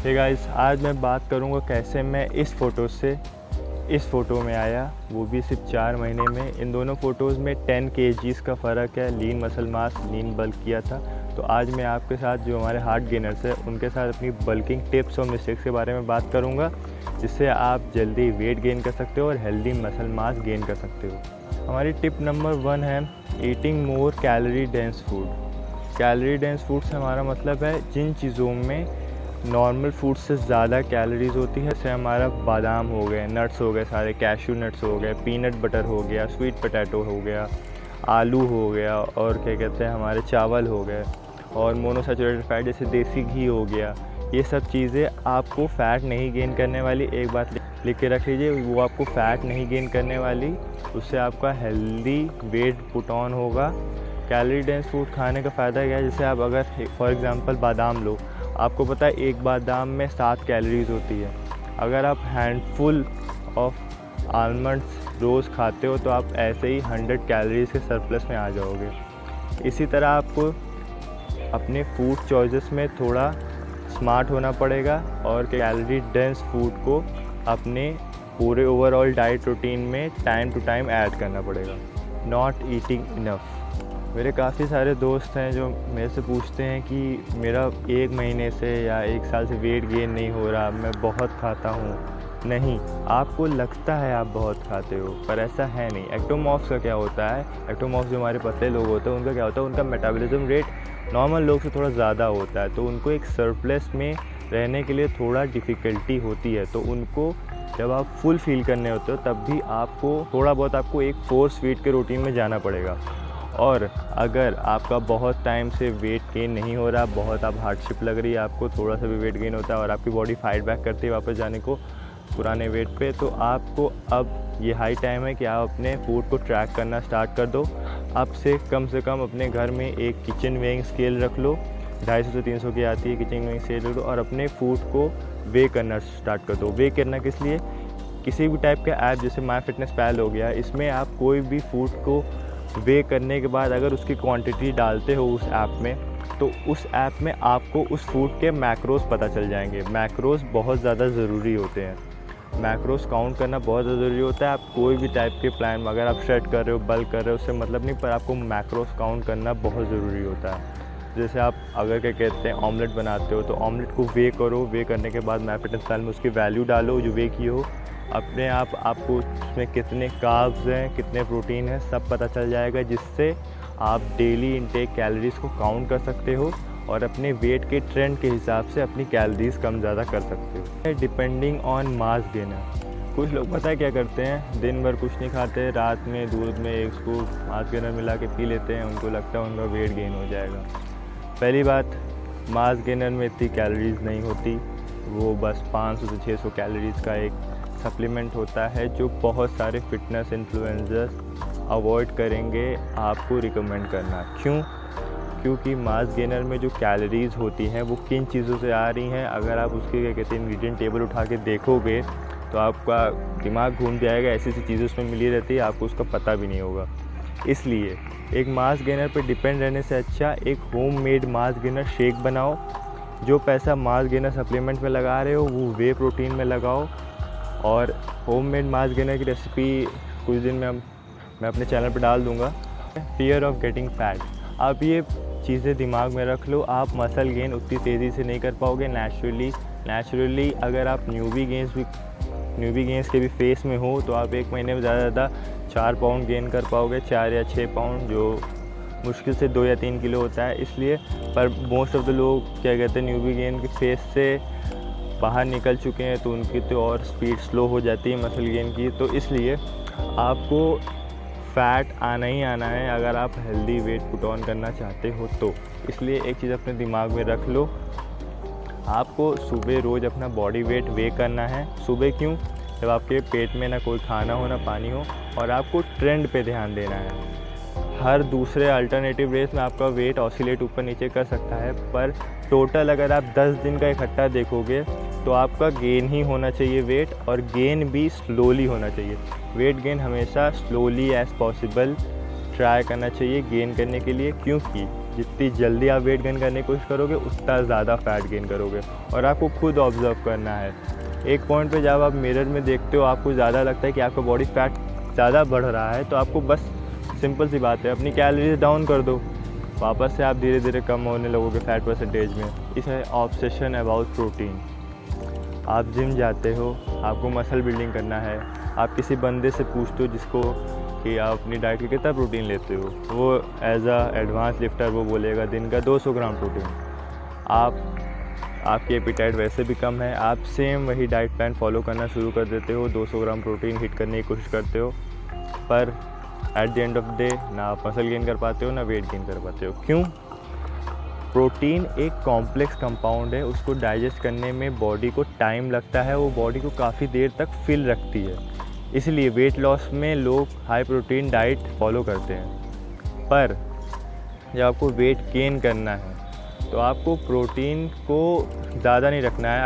Hey guys, आज मैं बात करूँगा कैसे मैं इस फ़ोटो से इस फ़ोटो में आया, वो भी सिर्फ 4 महीने में। इन दोनों फ़ोटोज़ में 10 केजीज़ का फ़र्क है। लीन मसल मास, लीन बल्क किया था। तो आज मैं आपके साथ जो हमारे हार्ट गेनर्स हैं उनके साथ अपनी बल्किंग टिप्स और मिस्टेक्स के बारे में बात करूँगा, जिससे आप जल्दी वेट गेन कर सकते हो और हेल्दी मसल मास गेन कर सकते हो। हमारी टिप नंबर 1 है ईटिंग मोर calorie dense food. Calorie dense food से हमारा मतलब है जिन चीज़ों में नॉर्मल फूड से ज़्यादा कैलोरीज़ होती है। जैसे हमारा बादाम हो गए, नट्स हो गए, सारे कैशू नट्स हो गए, पीनट बटर हो गया, स्वीट पोटैटो हो गया, आलू हो गया, और क्या कहते हैं हमारे चावल हो गए, और मोनोसैचुरेटेड फैट जैसे देसी घी हो गया। ये सब चीज़ें आपको फ़ैट नहीं गेन करने वाली। एक बात लिख के रख लीजिए, वो आपको फ़ैट नहीं गेन करने वाली, उससे आपका हेल्दी वेट पुट ऑन होगा। कैलोरी डेंस फूड खाने का फ़ायदा क्या है? जैसे आप अगर फॉर एग्ज़ाम्पल बादाम लो, आपको पता है एक बादाम में 7 कैलोरीज़ होती है। अगर आप हैंडफुल ऑफ आलमंड्स रोज़ खाते हो तो आप ऐसे ही 100 कैलोरीज़ के सरप्लस में आ जाओगे। इसी तरह आपको अपने फूड चॉइसेस में थोड़ा स्मार्ट होना पड़ेगा और कैलोरी डेंस फूड को अपने पूरे ओवरऑल डाइट रूटीन में टाइम टू टाइम ऐड करना पड़ेगा। Not eating enough. मेरे काफ़ी सारे दोस्त हैं जो मेरे से पूछते हैं कि मेरा 1 महीने से या 1 साल से वेट गेन नहीं हो रहा, मैं बहुत खाता हूँ। नहीं, आपको लगता है आप बहुत खाते हो, पर ऐसा है नहीं। एक्टोमॉर्फ्स का क्या होता है, एक्टोमॉर्फ्स जो हमारे पतले लोग होते हैं उनका क्या होता है, उनका मेटाबॉलिज्म रेट नॉर्मल लोग से थोड़ा ज़्यादा होता है, तो उनको एक सरप्लस में रहने के लिए थोड़ा डिफ़िकल्टी होती है। तो उनको जब आप फुल फील करने होते हो तब भी आपको थोड़ा बहुत आपको एक फोर्स फीड के रूटीन में जाना पड़ेगा। और अगर आपका बहुत टाइम से वेट गेन नहीं हो रहा, बहुत आप हार्डशिप लग रही है, आपको थोड़ा सा भी वेट गेन होता है और आपकी बॉडी फाइट बैक करती है वापस जाने को पुराने वेट पे, तो आपको अब ये हाई टाइम है कि आप अपने फूड को ट्रैक करना स्टार्ट कर दो। अब से कम अपने घर में एक किचन वेइंग स्केल रख लो। 250 से 300 की आती है किचन वेइंग स्केल रख लो और अपने फूड को वे करना स्टार्ट कर दो। वे करना किस लिए? किसी भी टाइप का ऐप जैसे माई फिटनेस पैल हो गया, इसमें आप कोई भी फूड को वे करने के बाद अगर उसकी क्वांटिटी डालते हो उस ऐप में, तो उस ऐप में आपको उस फूड के मैक्रोस पता चल जाएंगे। मैक्रोस बहुत ज़्यादा ज़रूरी होते हैं। मैक्रोस काउंट करना बहुत ज़्यादा ज़रूरी होता है। आप कोई भी टाइप के प्लान, अगर आप शेड कर रहे हो, बल्क कर रहे हो, उससे मतलब नहीं, पर आपको मैक्रोस काउंट करना बहुत ज़रूरी होता है। जैसे आप अगर क्या कहते हैं ऑमलेट बनाते हो, तो ऑमलेट को वे करो। वे करने के बाद माई फिटनेस पैल में उसकी वैल्यू डालो जो वे की हो। अपने आप आपको उसमें कितने कार्ब्स हैं, कितने प्रोटीन है, सब पता चल जाएगा, जिससे आप डेली इनटेक कैलोरीज़ को काउंट कर सकते हो और अपने वेट के ट्रेंड के हिसाब से अपनी कैलोरीज़ कम ज़्यादा कर सकते हो। Depending on mass gainer. कुछ लोग पता है क्या करते हैं, दिन भर कुछ नहीं खाते, रात में दूध में एक स्कूप मास गेनर मिला के पी लेते हैं, उनको लगता है उनका वेट गेन हो जाएगा। पहली बात, मास गेनर में इतनी कैलोरीज़ नहीं होती, वो बस 500 से 600 कैलोरीज़ का एक सप्लीमेंट होता है जो बहुत सारे फिटनेस इन्फ्लुएंसर्स अवॉइड करेंगे आपको रिकमेंड करना। क्यों? क्योंकि मास गेनर में जो कैलोरीज़ होती हैं वो किन चीज़ों से आ रही हैं, अगर आप उसके क्या कहते हैं इंग्रेडिएंट टेबल उठा के देखोगे तो आपका दिमाग घूम जाएगा। ऐसी ऐसी चीज़ें उसमें मिली रहती है, आपको उसका पता भी नहीं होगा। इसलिए एक मास गेनर पर डिपेंड रहने से अच्छा एक होममेड मास गेनर शेक बनाओ। जो पैसा मास गेनर सप्लीमेंट में लगा रहे हो वो वे प्रोटीन में लगाओ। और होममेड मास गेनर की रेसिपी कुछ दिन में मैं अपने चैनल पर डाल दूँगा। Fear of getting fat. आप ये चीज़ें दिमाग में रख लो, आप मसल गेन उतनी तेज़ी से नहीं कर पाओगे नेचुरली। अगर आप न्यूबी गेंस के भी फेस में हो तो आप 1 महीने में ज़्यादा से ज़्यादा 4 पाउंड गेन कर पाओगे, 4 या 6 पाउंड, जो मुश्किल से 2 या 3 किलो होता है। इसलिए पर मोस्ट ऑफ द लोग क्या कहते हैं न्यूबी गेन के फेस से बाहर निकल चुके हैं, तो उनकी तो और स्पीड स्लो हो जाती है मसल गेन की। तो इसलिए आपको फ़ैट आना ही आना है अगर आप हेल्दी वेट पुट ऑन करना चाहते हो तो। इसलिए एक चीज़ अपने दिमाग में रख लो, आपको सुबह रोज़ अपना बॉडी वेट वे करना है। सुबह क्यों? जब आपके पेट में ना कोई खाना हो ना पानी हो, और आपको ट्रेंड पे ध्यान देना है। हर दूसरे अल्टरनेटिव रेस में आपका वेट ऑसिलेट ऊपर नीचे कर सकता है, पर टोटल अगर आप 10 दिन का इकट्ठा देखोगे तो आपका गेन ही होना चाहिए वेट, और गेन भी स्लोली होना चाहिए। वेट गेन हमेशा स्लोली एज़ पॉसिबल ट्राई करना चाहिए गेन करने के लिए, क्योंकि जितनी जल्दी आप वेट गेन करने की कोशिश करोगे उतना ज़्यादा फैट गेन करोगे। और आपको खुद ऑब्ज़र्व करना है, एक पॉइंट पे जब आप मिरर में देखते हो आपको ज़्यादा लगता है कि आपका बॉडी फैट ज़्यादा बढ़ रहा है, तो आपको बस सिंपल सी बात है, अपनी कैलोरीज डाउन कर दो, वापस से आप धीरे धीरे कम होने लगोगे फैट परसेंटेज में। इस है ऑब्सेशन अबाउट प्रोटीन। आप जिम जाते हो, आपको मसल बिल्डिंग करना है, आप किसी बंदे से पूछते हो जिसको कि आप अपनी डाइट में कितना प्रोटीन लेते हो, वो एज अ एडवांस लिफ्टर वो बोलेगा दिन का 200 ग्राम प्रोटीन। आपकी एपिटाइट वैसे भी कम है, आप सेम वही डाइट प्लान फॉलो करना शुरू कर देते हो, 200 ग्राम प्रोटीन हिट करने की कोशिश करते हो, पर at the end of the day ना आप मसल गेन कर पाते हो ना वेट गेन कर पाते हो। क्यों? प्रोटीन एक कॉम्प्लेक्स कंपाउंड है, उसको डाइजेस्ट करने में बॉडी को टाइम लगता है, वो बॉडी को काफ़ी देर तक फिल रखती है, इसलिए वेट लॉस में लोग हाई प्रोटीन डाइट फॉलो करते हैं। पर जब आपको वेट गेन करना है तो आपको प्रोटीन को ज़्यादा नहीं रखना है।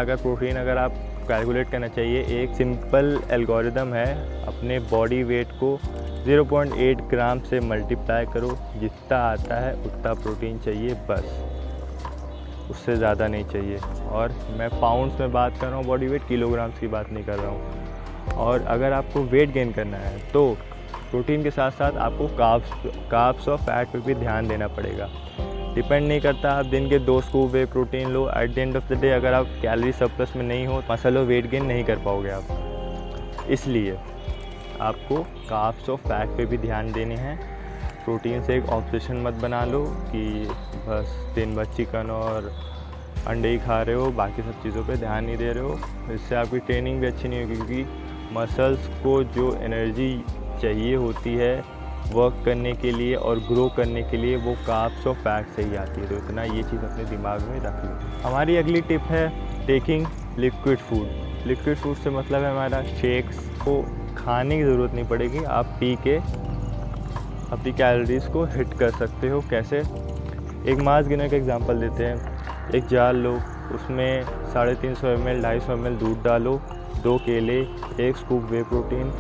अगर आप कैलकुलेट करना चाहिए, एक सिंपल एल्गोरिदम है, अपने बॉडी वेट को 0.8 ग्राम से मल्टीप्लाई करो, जितना आता है उतना प्रोटीन चाहिए, बस उससे ज़्यादा नहीं चाहिए। और मैं पाउंड्स में बात कर रहा हूँ, बॉडी वेट किलोग्राम्स की बात नहीं कर रहा हूँ। और अगर आपको वेट गेन करना है तो प्रोटीन के साथ साथ आपको कार्ब्स और फैट पे भी ध्यान देना पड़ेगा। डिपेंड नहीं करता आप दिन के 2 scoop whey protein low, at the end of the day अगर आप कैलोरी सरप्लस में नहीं हो, मसल और वेट गेन नहीं कर पाओगे आप। इसलिए आपको कार्ब्स और फैट पे भी ध्यान देने हैं। प्रोटीन से एक ऑब्सेशन मत बना लो कि बस दिन भर चिकन और अंडे ही खा रहे हो, बाकी सब चीज़ों पे ध्यान नहीं दे रहे हो। इससे आपकी ट्रेनिंग भी अच्छी नहीं होगी, क्योंकि मसल्स को जो एनर्जी चाहिए होती है वर्क करने के लिए और ग्रो करने के लिए, वो कार्ब्स और फैट से ही आती है। तो इतना ये चीज़ अपने दिमाग में रख लो। हमारी अगली टिप है taking liquid food. Liquid food से मतलब है हमारा शेक्स को खाने की ज़रूरत नहीं पड़ेगी, आप पी के अपनी कैलोरीज़ को हिट कर सकते हो। कैसे? एक मास गेनर का एग्जांपल देते हैं। एक जार लो, उसमें 350 ml 250 ml दूध डालो, 2 केले, 1 स्कूप वे प्रोटीन,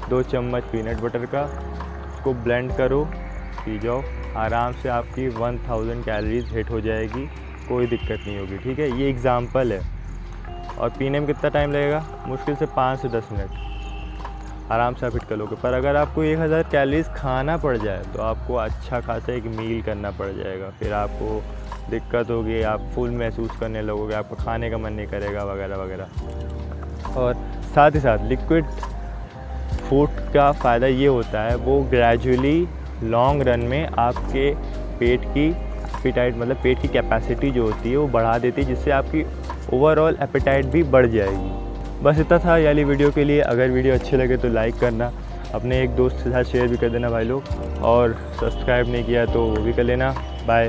2 चम्मच पीनट बटर का, उसको ब्लेंड करो, पी जाओ। आराम से आपकी 1000 कैलोरीज हिट हो जाएगी, कोई दिक्कत नहीं होगी। ठीक है, ये एग्जांपल है। और पीने में कितना टाइम लगेगा? मुश्किल से 5 से 10 मिनट, आराम से आप हिट कर लोगे। पर अगर आपको 1000 कैलोरीज खाना पड़ जाए तो आपको अच्छा खासा एक मील करना पड़ जाएगा, फिर आपको दिक्कत होगी, आप फुल महसूस करने लगोगे, आपको खाने का मन नहीं करेगा वगैरह वगैरह। और साथ ही साथ लिक्विड फूड का फ़ायदा ये होता है, वो ग्रेजुअली लॉन्ग रन में आपके पेट की एपिटाइट मतलब पेट की कैपेसिटी जो होती है वो बढ़ा देती है, जिससे आपकी ओवरऑल एपिटाइट भी बढ़ जाएगी। बस इतना था वाली वीडियो के लिए। अगर वीडियो अच्छे लगे तो लाइक करना, अपने एक दोस्त के साथ शेयर भी कर देना भाई लोग, और सब्सक्राइब नहीं किया तो वो भी कर लेना। बाय।